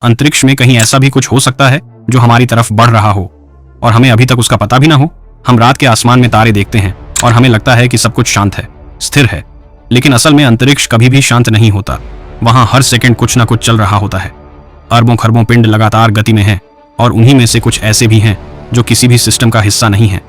अंतरिक्ष में कहीं ऐसा भी कुछ हो सकता है जो हमारी तरफ बढ़ रहा हो और हमें अभी तक उसका पता भी ना हो। हम रात के आसमान में तारे देखते हैं और हमें लगता है कि सब कुछ शांत है, स्थिर है, लेकिन असल में अंतरिक्ष कभी भी शांत नहीं होता। वहां हर सेकंड कुछ ना कुछ चल रहा होता है। अरबों खरबों पिंड लगातार गति में हैं और उन्हीं में से कुछ ऐसे भी हैं जो किसी भी सिस्टम का हिस्सा नहीं है।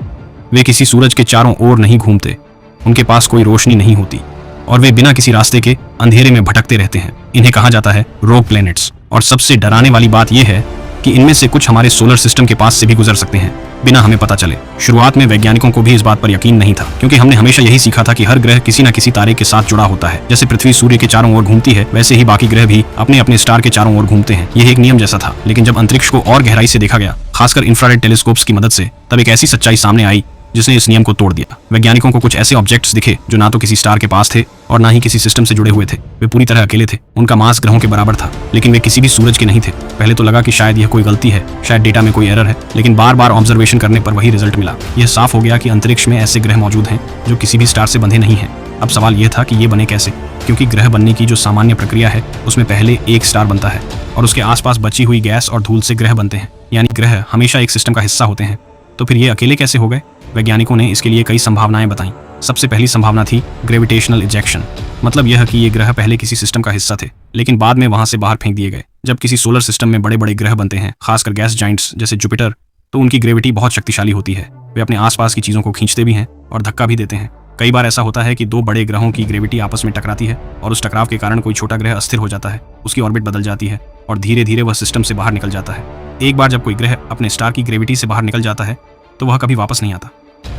वे किसी सूरज के चारों ओर नहीं घूमते, उनके पास कोई रोशनी नहीं होती और वे बिना किसी रास्ते के अंधेरे में भटकते रहते हैं। इन्हें कहा जाता है रोग प्लैनेट्स। और सबसे डराने वाली बात यह है कि इनमें से कुछ हमारे सोलर सिस्टम के पास से भी गुजर सकते हैं बिना हमें पता चले। शुरुआत में वैज्ञानिकों को भी इस बात पर यकीन नहीं था, क्योंकि हमने हमेशा यही सीखा था कि हर ग्रह किसी न किसी तारे के साथ जुड़ा होता है। जैसे पृथ्वी सूर्य के चारों ओर घूमती है, वैसे ही बाकी ग्रह भी अपने अपने स्टार के चारों ओर घूमते हैं। यह एक नियम जैसा था। लेकिन जब अंतरिक्ष को और गहराई से देखा गया, खासकर इंफ्रारेड टेलीस्कोप्स की मदद से, तब एक ऐसी सच्चाई सामने आई जिसने इस नियम को तोड़ दिया। वैज्ञानिकों को कुछ ऐसे ऑब्जेक्ट्स दिखे जो ना तो किसी स्टार के पास थे और ना ही किसी सिस्टम से जुड़े हुए थे। वे पूरी तरह अकेले थे। उनका मास ग्रहों के बराबर था, लेकिन वे किसी भी सूरज के नहीं थे। पहले तो लगा कि शायद यह कोई गलती है, शायद डेटा में कोई एरर है, लेकिन बार बार ऑब्जर्वेशन करने पर वही रिजल्ट मिला। यह साफ हो गया कि अंतरिक्ष में ऐसे ग्रह मौजूद हैं जो किसी भी स्टार से बंधे नहीं हैं। अब सवाल यह था कि ये बने कैसे, क्योंकि ग्रह बनने की जो सामान्य प्रक्रिया है उसमें पहले एक स्टार बनता है और उसके आसपास बची हुई गैस और धूल से ग्रह बनते हैं। यानी ग्रह हमेशा एक सिस्टम का हिस्सा होते हैं। तो फिर ये अकेले कैसे हो गए? वैज्ञानिकों ने इसके लिए कई संभावनाएं बताई। सबसे पहली संभावना थी ग्रेविटेशनल इजेक्शन। मतलब यह कि ये ग्रह पहले किसी सिस्टम का हिस्सा थे, लेकिन बाद में वहां से बाहर फेंक दिए गए। जब किसी सोलर सिस्टम में बड़े बड़े ग्रह बनते हैं, खासकर गैस जाइंट्स जैसे जुपिटर, तो उनकी ग्रेविटी बहुत शक्तिशाली होती है। वे अपने आसपास की चीजों को खींचते भी हैं और धक्का भी देते हैं। कई बार ऐसा होता है कि दो बड़े ग्रहों की ग्रेविटी आपस में टकराती है और उस टकराव के कारण कोई छोटा ग्रह अस्थिर हो जाता है, उसकी ऑर्बिट बदल जाती है और धीरे धीरे वह सिस्टम से बाहर निकल जाता है। एक बार जब कोई ग्रह अपने स्टार की ग्रेविटी से बाहर निकल जाता है तो वह कभी वापस नहीं आता।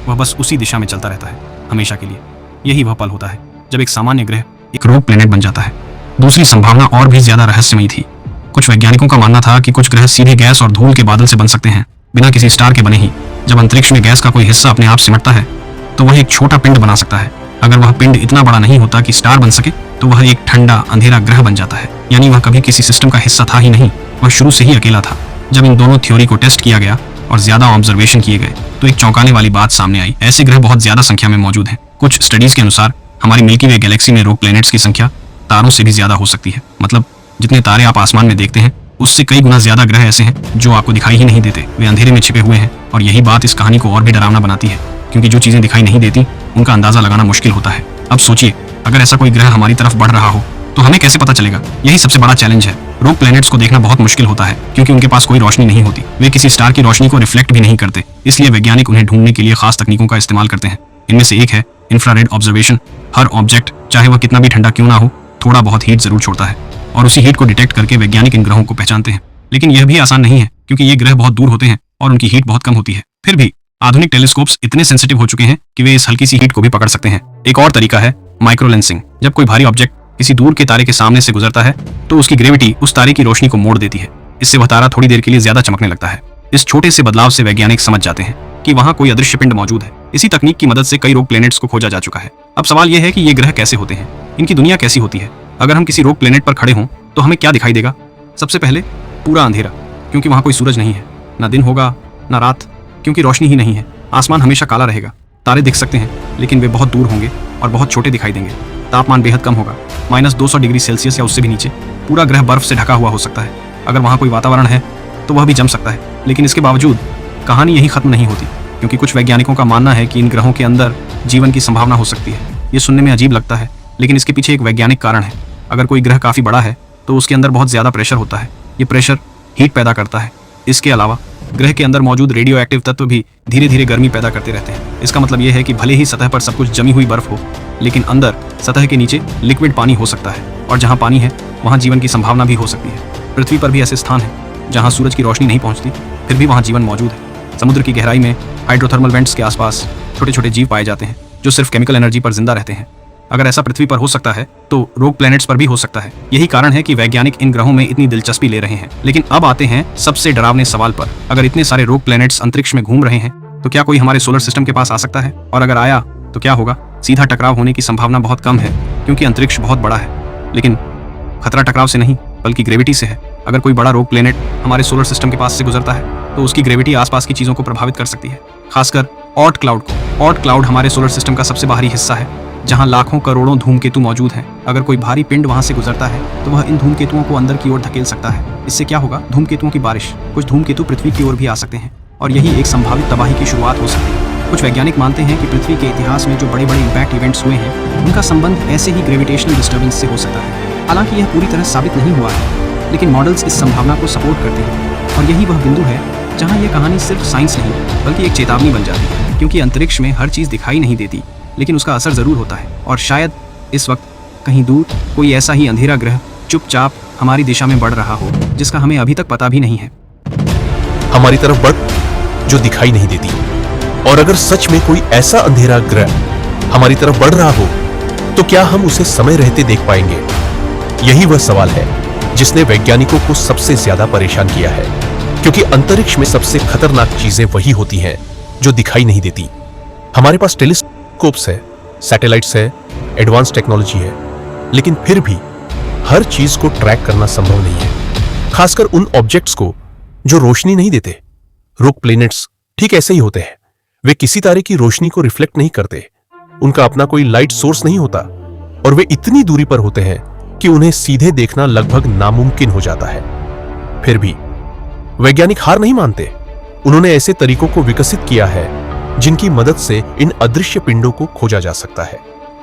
वह बस उसी दिशा में चलता रहता है, हमेशा के लिए। यही वह पल होता है जब एक सामान्य ग्रह एक रोग प्लैनेट बन जाता है। दूसरी संभावना और भी ज्यादा रहस्यमयी थी। कुछ वैज्ञानिकों का मानना था कि कुछ ग्रह सीधे गैस और धूल के बादल से बन सकते हैं, बिना किसी स्टार के बने ही। जब अंतरिक्ष में गैस का कोई हिस्सा अपने आप सिमटता है तो वह एक छोटा पिंड बना सकता है। अगर वह पिंड इतना बड़ा नहीं होता कि स्टार बन सके, तो वह एक ठंडा अंधेरा ग्रह बन जाता है। यानी वह कभी किसी सिस्टम का हिस्सा था ही नहीं, वह शुरू से ही अकेला था। जब इन दोनों थ्योरी को टेस्ट किया गया और ज्यादा ऑब्जर्वेशन किए गए तो एक चौंकाने वाली बात सामने आई। ऐसे ग्रह बहुत ज्यादा संख्या में मौजूद हैं। कुछ स्टडीज के अनुसार हमारी मिल्की वे गैलेक्सी में रोग प्लैनेट्स की संख्या तारों से भी ज्यादा हो सकती है। मतलब जितने तारे आप आसमान में देखते हैं, उससे कई गुना ज्यादा ग्रह ऐसे हैं जो आपको दिखाई ही नहीं देते। वे अंधेरे में छिपे हुए हैं और यही बात इस कहानी को और भी डरावना बनाती है, क्योंकि जो चीजें दिखाई नहीं देती उनका अंदाजा लगाना मुश्किल होता है। अब सोचिए, अगर ऐसा कोई ग्रह हमारी तरफ बढ़ रहा हो तो हमें कैसे पता चलेगा? यही सबसे बड़ा चैलेंज है। रोग प्लैनेट्स को देखना बहुत मुश्किल होता है, क्योंकि उनके पास कोई रोशनी नहीं होती। वे किसी स्टार की रोशनी को रिफ्लेक्ट भी नहीं करते। इसलिए वैज्ञानिक उन्हें ढूंढने के लिए खास तकनीकों का इस्तेमाल करते हैं। इनमें से एक है इंफ्रारेड ऑब्जर्वेशन। हर ऑब्जेक्ट, चाहे वह कितना भी ठंडा क्यों ना हो, थोड़ा बहुत हीट जरूर छोड़ता है और उसी हीट को डिटेक्ट करके वैज्ञानिक इन ग्रहों को पहचानते हैं। लेकिन यह भी आसान नहीं है, क्योंकि ये ग्रह बहुत दूर होते हैं और उनकी हीट बहुत कम होती है। फिर भी आधुनिक टेलीस्कोप्स इतने सेंसिटिव हो चुके हैं कि वे इस हल्की सी हीट को भी पकड़ सकते हैं। एक और तरीका है माइक्रोलेंसिंग। जब कोई भारी ऑब्जेक्ट किसी दूर के तारे के सामने से गुजरता है तो उसकी ग्रेविटी उस तारे की रोशनी को मोड़ देती है। इससे वह तारा थोड़ी देर के लिए ज्यादा चमकने लगता है। इस छोटे से बदलाव से वैज्ञानिक समझ जाते हैं कि वहां कोई अदृश्य पिंड मौजूद है। इसी तकनीक की मदद से कई रोग प्लैनेट्स को खोजा जा चुका है। अब सवाल यह है कि ये ग्रह कैसे होते हैं, इनकी दुनिया कैसी होती है। अगर हम किसी रोग प्लैनेट पर खड़े हों तो हमें क्या दिखाई देगा? सबसे पहले पूरा अंधेरा, क्योंकि वहां कोई सूरज नहीं है। ना दिन होगा ना रात, क्योंकि रोशनी ही नहीं है। आसमान हमेशा काला रहेगा। तारे दिख सकते हैं, लेकिन वे बहुत दूर होंगे और बहुत छोटे दिखाई देंगे। तापमान बेहद कम होगा, -200 डिग्री सेल्सियस या उससे भी नीचे। पूरा ग्रह बर्फ से ढका हुआ हो सकता है। अगर वहां कोई वातावरण है तो वह भी जम सकता है। लेकिन इसके बावजूद कहानी यही खत्म नहीं होती, क्योंकि कुछ वैज्ञानिकों का मानना है कि इन ग्रहों के अंदर जीवन की संभावना हो सकती है। ये सुनने में अजीब लगता है, लेकिन इसके पीछे एक वैज्ञानिक कारण है। अगर कोई ग्रह काफी बड़ा है तो उसके अंदर बहुत ज्यादा प्रेशर होता है। ये प्रेशर हीट पैदा करता है। इसके अलावा ग्रह के अंदर मौजूद रेडियो एक्टिव तत्व भी धीरे धीरे गर्मी पैदा करते रहते हैं। इसका मतलब यह है कि भले ही सतह पर सब कुछ जमी हुई बर्फ हो, लेकिन अंदर सतह के नीचे लिक्विड पानी हो सकता है। और जहां पानी है वहां जीवन की संभावना भी हो सकती है। पृथ्वी पर भी ऐसे स्थान हैं जहां सूरज की रोशनी नहीं पहुंचती, फिर भी वहां जीवन मौजूद है। समुद्र की गहराई में हाइड्रोथर्मल वेंट्स के आसपास छोटे छोटे जीव पाए जाते हैं जो सिर्फ केमिकल एनर्जी पर जिंदा रहते हैं। अगर ऐसा पृथ्वी पर हो सकता है तो रोग प्लैनेट्स पर भी हो सकता है। यही कारण है कि वैज्ञानिक इन ग्रहों में इतनी दिलचस्पी ले रहे हैं। लेकिन अब आते हैं सबसे डरावने सवाल पर। अगर इतने सारे रोग प्लैनेट्स अंतरिक्ष में घूम रहे हैं तो क्या कोई हमारे सोलर सिस्टम के पास आ सकता है? और अगर आया तो क्या होगा? सीधा टकराव होने की संभावना बहुत कम है, क्योंकि अंतरिक्ष बहुत बड़ा है। लेकिन खतरा टकराव से नहीं, बल्कि ग्रेविटी से है। अगर कोई बड़ा रोग प्लैनेट हमारे सोलर सिस्टम के पास से गुजरता है तो उसकी ग्रेविटी आसपास की चीजों को प्रभावित कर सकती है, खासकर ऑर्ट क्लाउड को। ऑर्ट क्लाउड हमारे सोलर सिस्टम का सबसे बाहरी हिस्सा है जहां लाखों करोड़ों धूमकेतु मौजूद हैं। अगर कोई भारी पिंड वहां से गुजरता है तो वह इन धूमकेतुओं को अंदर की ओर धकेल सकता है। इससे क्या होगा? धूमकेतुओं की बारिश। कुछ धूमकेतु पृथ्वी की ओर भी आ सकते हैं और यही एक संभावित तबाही की शुरुआत हो सकती है। कुछ वैज्ञानिक मानते हैं कि पृथ्वी के इतिहास में जो बड़े बड़े इम्पैक्ट इवेंट्स हुए हैं उनका संबंध ऐसे ही ग्रेविटेशनल डिस्टर्बेंस से हो सकता है। हालांकि यह पूरी तरह साबित नहीं हुआ है, लेकिन मॉडल्स इस संभावना को सपोर्ट करते हैं और यही वह बिंदु है जहां यह कहानी सिर्फ साइंस नहीं बल्कि एक चेतावनी बन जाती है। क्योंकि अंतरिक्ष में हर चीज़ दिखाई नहीं देती, लेकिन उसका असर ज़रूर होता है। और शायद इस वक्त कहीं दूर कोई ऐसा ही अंधेरा ग्रह चुपचाप हमारी दिशा में बढ़ रहा हो जिसका हमें अभी तक पता भी नहीं है। हमारी तरफ बढ़ जो दिखाई नहीं देती। और अगर सच में कोई ऐसा अंधेरा ग्रह हमारी तरफ बढ़ रहा हो तो क्या हम उसे समय रहते देख पाएंगे? यही वह सवाल है जिसने वैज्ञानिकों को सबसे ज्यादा परेशान किया है, क्योंकि अंतरिक्ष में सबसे खतरनाक चीजें वही होती हैं जो दिखाई नहीं देती। हमारे पास टेलीस्कोप्स है, सैटेलाइट्स है, एडवांस टेक्नोलॉजी है, लेकिन फिर भी हर चीज को ट्रैक करना संभव नहीं है, खासकर उन ऑब्जेक्ट्स को जो रोशनी नहीं देते। रोग प्लैनेट्स ठीक ऐसे ही होते हैं। वे किसी तारे की रोशनी को रिफ्लेक्ट नहीं करते, उनका अपना कोई लाइट सोर्स नहीं होता और वे इतनी दूरी पर होते हैं कि उन्हें सीधे देखना लगभग नामुमकिन हो जाता है। फिर भी वैज्ञानिक हार नहीं मानते। उन्होंने ऐसे तरीकों को विकसित किया है जिनकी मदद से इन अदृश्य पिंडों को खोजा जा सकता है।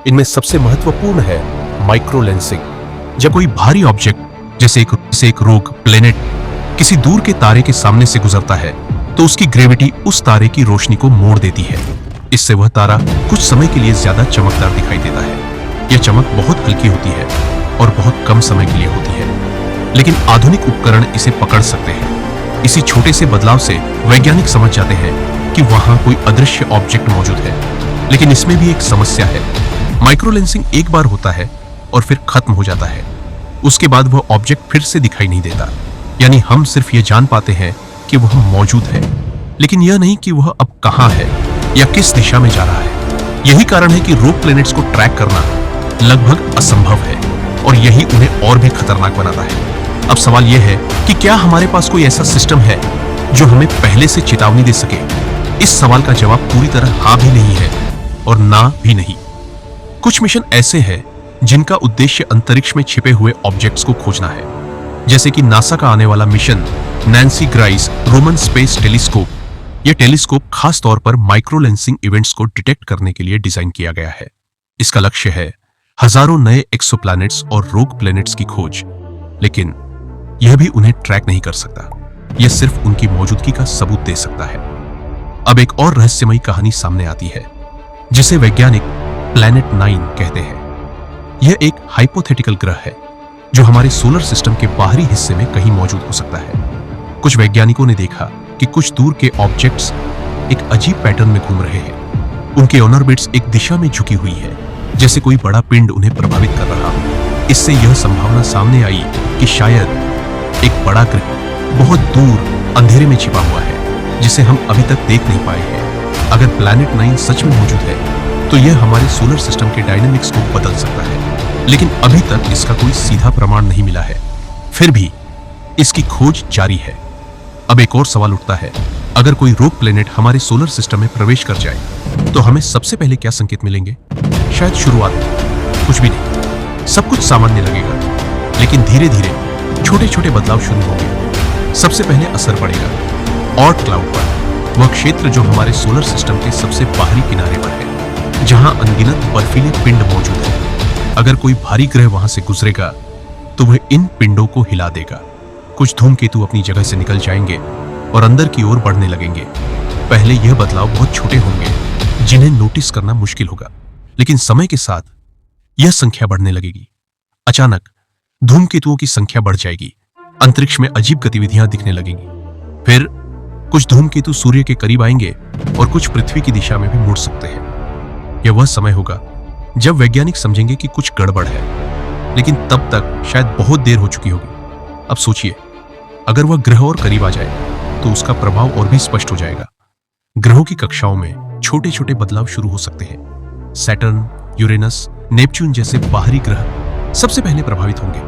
इनमें सबसे महत्वपूर्ण है माइक्रो लेंसिंग। जब कोई भारी ऑब्जेक्ट जैसे एक रोग प्लैनेट किसी दूर के तारे के सामने से गुजरता है तो उसकी ग्रेविटी उस तारे की रोशनी को मोड़ देती है। इससे वह तारा कुछ समय के लिए ज्यादा चमकदार दिखाई देता है। यह चमक बहुत हल्की होती है और बहुत कम समय के लिए होती है, लेकिन आधुनिक उपकरण इसे पकड़ सकते हैं। इसी छोटे से बदलाव से वैज्ञानिक समझ जाते हैं कि वहां कोई अदृश्य ऑब्जेक्ट मौजूद है। लेकिन इसमें भी एक समस्या है। माइक्रो लेंसिंग एक बार होता है और फिर खत्म हो जाता है। उसके बाद वह ऑब्जेक्ट फिर से दिखाई नहीं देता। यानी हम सिर्फ ये जान पाते हैं कि वह मौजूद है, लेकिन यह नहीं कि वह अब कहां है या किस दिशा में जा रहा है। यही कारण है कि रोग प्लैनेट्स को ट्रैक करना लगभग असंभव है और यही उन्हें और भी खतरनाक बनाता है। अब सवाल यह है कि क्या हमारे पास कोई ऐसा सिस्टम है जो हमें पहले से चेतावनी दे सके? इस सवाल का जवाब पूरी तरह हाँ भी नहीं है और ना भी नहीं। कुछ मिशन ऐसे हैं जिनका उद्देश्य अंतरिक्ष में छिपे हुए ऑब्जेक्ट्स को खोजना है, जैसे कि नासा का आने वाला mission Nancy Grice Roman space telescope. यह टेलीस्कोप खास तौर पर माइक्रो लेंसिंग इवेंट्स को डिटेक्ट करने के लिए डिजाइन किया गया है। इसका लक्ष्य है हजारों नए एक्सोप्लैनेट्स और रोग प्लैनेट्स की खोज, लेकिन यह भी उन्हें ट्रैक नहीं कर सकता। यह सिर्फ उनकी मौजूदगी का सबूत दे सकता है। अब एक और रहस्यमयी कहानी सामने आती है जिसे वैज्ञानिक प्लैनेट 9 कहते हैं। यह एक हाइपोथेटिकल ग्रह है जो हमारे सोलर सिस्टम के बाहरी हिस्से में कहीं मौजूद हो सकता है। कुछ वैज्ञानिकों ने देखा कि कुछ दूर के ऑब्जेक्ट्स एक अजीब पैटर्न में घूम रहे हैं। उनके ऑर्बिट्स एक दिशा में झुकी हुई है, जैसे कोई बड़ा पिंड उन्हें प्रभावित कर रहा हो। इससे यह संभावना सामने आई कि शायद एक बड़ा ग्रह बहुत दूर अंधेरे में छिपा हुआ है जिसे हम अभी तक देख नहीं पाए हैं। अगर प्लैनेट 9 सच में मौजूद है तो यह हमारे सोलर सिस्टम के डायनामिक्स को बदल सकता है, लेकिन अभी तक इसका कोई सीधा प्रमाण नहीं मिला है। फिर भी इसकी खोज जारी है। अब एक और सवाल उठता है, अगर कोई रोग प्लैनेट हमारे सोलर सिस्टम में प्रवेश कर जाए तो हमें सबसे पहले क्या संकेत मिलेंगे? शायद शुरुआत में कुछ भी नहीं, सब कुछ सामान्य लगेगा, लेकिन धीरे धीरे छोटे छोटे बदलाव शुरू होंगे। सबसे पहले असर पड़ेगा ऑर्ट क्लाउड पर, वह क्षेत्र जो हमारे सोलर सिस्टम के सबसे बाहरी किनारे पर है, जहां अनगिनत बर्फीले पिंड मौजूद है। अगर कोई भारी ग्रह वहां से गुजरेगा तो वह इन पिंडों को हिला देगा। कुछ धूमकेतु अपनी जगह से निकल जाएंगे और अंदर की ओर बढ़ने लगेंगे। पहले यह बदलाव बहुत छोटे होंगे जिन्हें नोटिस करना मुश्किल होगा, लेकिन समय के साथ यह संख्या बढ़ने लगेगी। अचानक धूमकेतुओं की संख्या बढ़ जाएगी, अंतरिक्ष में अजीब गतिविधियां दिखने लगेंगी। फिर कुछ धूमकेतु सूर्य के करीब आएंगे और कुछ पृथ्वी की दिशा में भी मुड़ सकते हैं। यह वह समय होगा जब वैज्ञानिक समझेंगे कि कुछ गड़बड़ है, लेकिन तब तक शायद बहुत देर हो चुकी होगी। अब सोचिए, अगर वह ग्रह और करीब आ जाए तो उसका प्रभाव और भी स्पष्ट हो जाएगा। ग्रहों की कक्षाओं में छोटे छोटे बदलाव शुरू हो सकते हैं। सैटर्न, यूरेनस, नेपच्यून जैसे बाहरी ग्रह सबसे पहले प्रभावित होंगे।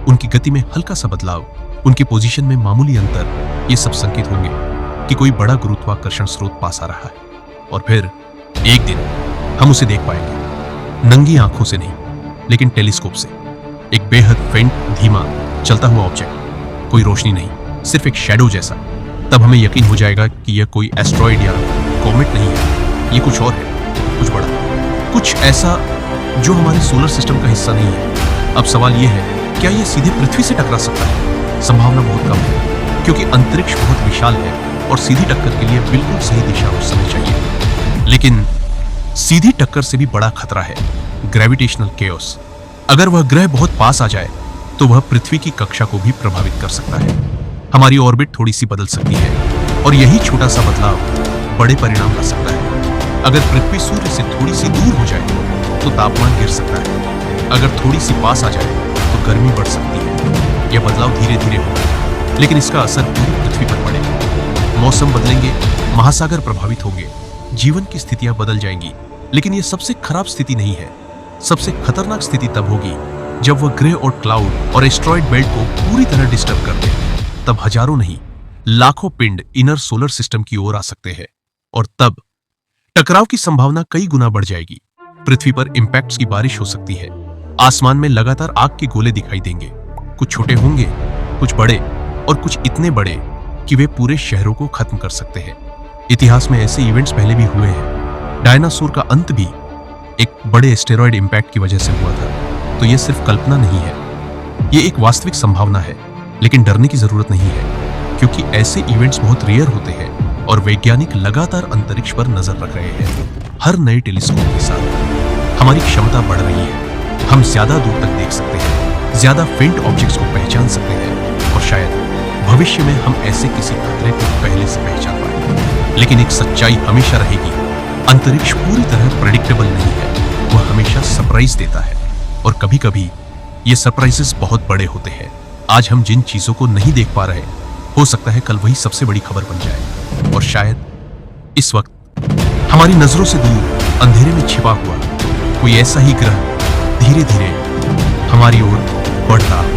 उनकी गति में हल्का सा बदलाव, उनकी पोजीशन में मामूली अंतर, ये सब संकेत होंगे कि कोई बड़ा गुरुत्वाकर्षण स्रोत पास आ रहा है। और फिर एक दिन हम उसे देख पाएंगे। नंगी आंखों से नहीं, लेकिन टेलीस्कोप से। एक बेहद फेंट, धीमा चलता हुआ ऑब्जेक्ट, कोई रोशनी नहीं, सिर्फ एक शैडो जैसा। तब हमें यकीन हो जाएगा कि यह कोई एस्ट्रॉइड या कॉमेट नहीं है, ये कुछ और है, कुछ बड़ा, कुछ ऐसा जो हमारे सोलर सिस्टम का हिस्सा नहीं है। अब सवाल यह है, क्या यह सीधे पृथ्वी से टकरा सकता है? संभावना बहुत कम है, क्योंकि अंतरिक्ष बहुत विशाल है और सीधी टक्कर के लिए बिल्कुल सही दिशा और समय चाहिए। लेकिन सीधी टक्कर से भी बड़ा खतरा है ग्रेविटेशनल केओस। अगर वह ग्रह बहुत पास आ जाए तो वह पृथ्वी की कक्षा को भी प्रभावित कर सकता है। हमारी ऑर्बिट थोड़ी सी बदल सकती है और यही छोटा सा बदलाव बड़े परिणाम ला सकता है। अगर पृथ्वी सूर्य से थोड़ी सी दूर हो जाए तो तापमान गिर सकता है। अगर थोड़ी सी पास आ जाए तो गर्मी बढ़ सकती है। यह बदलाव धीरे धीरे होगा, लेकिन इसका असर पूरी पृथ्वी पर पड़ेगा। मौसम बदलेंगे, महासागर प्रभावित होंगे, जीवन की स्थितियां बदल जाएंगी। लेकिन यह सबसे खराब स्थिति नहीं है। सबसे खतरनाक स्थिति तब होगी जब वह ग्रह और क्लाउड और एस्ट्रॉइड बेल्ट को पूरी तरह डिस्टर्ब कर दे। तब हजारों नहीं, लाखों पिंड इनर सोलर सिस्टम की ओर आ सकते हैं और तब टकराव की संभावना कई गुना बढ़ जाएगी। पृथ्वी पर इंपैक्ट्स की बारिश हो सकती है। आसमान में लगातार आग के गोले दिखाई देंगे। कुछ छोटे होंगे, कुछ बड़े, और कुछ इतने बड़े कि वे पूरे शहरों को खत्म कर सकते हैं। इतिहास में ऐसे इवेंट्स पहले भी हुए हैं। डायनासोर का अंत भी एक बड़े एस्टेरॉयड इंपैक्ट की वजह से हुआ था। तो यह सिर्फ कल्पना नहीं है, यह एक वास्तविक संभावना है। लेकिन डरने की जरूरत नहीं है, क्योंकि ऐसे इवेंट्स बहुत रेयर होते हैं और वैज्ञानिक लगातार अंतरिक्ष पर नजर रख रहे हैं। हर नए टेलीस्कोप के साथ हमारी क्षमता बढ़ रही है। हम ज्यादा दूर तक देख सकते हैं, ज्यादा फेंट ऑब्जेक्ट्स को पहचान सकते हैं और शायद भविष्य में हम ऐसे किसी खतरे को पहले से पहचान पाए। लेकिन एक सच्चाई हमेशा रहेगी, अंतरिक्ष पूरी तरह प्रेडिक्टेबल नहीं है। वह हमेशा सरप्राइज देता है और कभी कभी ये सरप्राइजेस बहुत बड़े होते हैं। आज हम जिन चीजों को नहीं देख पा रहे, हो सकता है कल वही सबसे बड़ी खबर बन जाए। और शायद इस वक्त हमारी नजरों से दूर अंधेरे में छिपा हुआ कोई ऐसा ही ग्रह धीरे धीरे हमारी ओर बढ़ रहा हो।